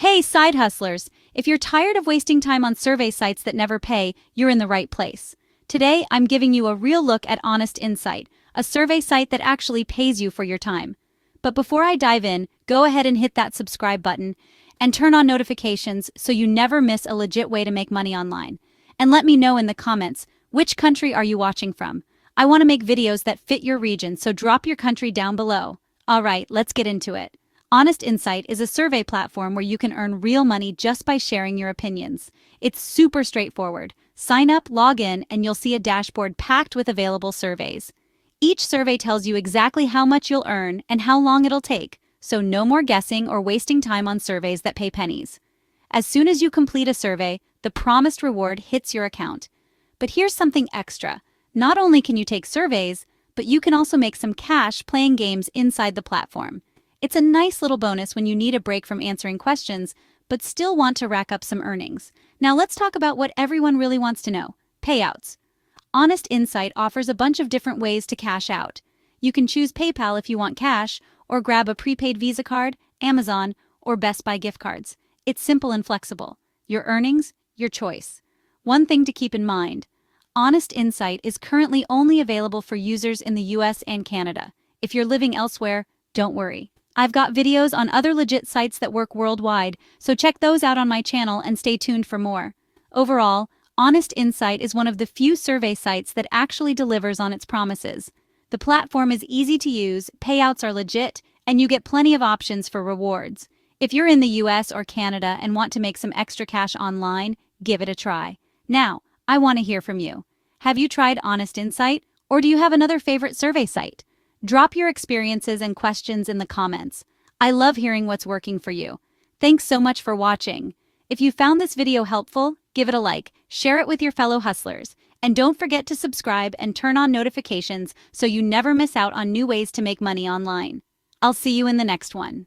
Hey, side hustlers! If you're tired of wasting time on survey sites that never pay, you're in the right place. Today, I'm giving you a real look at Honest Insight, a survey site that actually pays you for your time. But before I dive in, go ahead and hit that subscribe button and turn on notifications so you never miss a legit way to make money online. And let me know in the comments, which country are you watching from? I want to make videos that fit your region, so drop your country down below. Alright, let's get into it. Honest Insight is a survey platform where you can earn real money just by sharing your opinions. It's super straightforward. Sign up, log in, and you'll see a dashboard packed with available surveys. Each survey tells you exactly how much you'll earn and how long it'll take, so no more guessing or wasting time on surveys that pay pennies. As soon as you complete a survey, the promised reward hits your account. But here's something extra. Not only can you take surveys, but you can also make some cash playing games inside the platform. It's a nice little bonus when you need a break from answering questions, but still want to rack up some earnings. Now let's talk about what everyone really wants to know: payouts. Honest Insight offers a bunch of different ways to cash out. You can choose PayPal if you want cash, or grab a prepaid Visa card, Amazon, or Best Buy gift cards. It's simple and flexible. Your earnings, your choice. One thing to keep in mind: Honest Insight is currently only available for users in the US and Canada. If you're living elsewhere, don't worry. I've got videos on other legit sites that work worldwide, so check those out on my channel and stay tuned for more. Overall, Honest Insight is one of the few survey sites that actually delivers on its promises. The platform is easy to use, payouts are legit, and you get plenty of options for rewards. If you're in the US or Canada and want to make some extra cash online, give it a try. Now, I want to hear from you. Have you tried Honest Insight, or do you have another favorite survey site? Drop your experiences and questions in the comments. I love hearing what's working for you. Thanks so much for watching. If you found this video helpful, give it a like, share it with your fellow hustlers, and don't forget to subscribe and turn on notifications so you never miss out on new ways to make money online. I'll see you in the next one.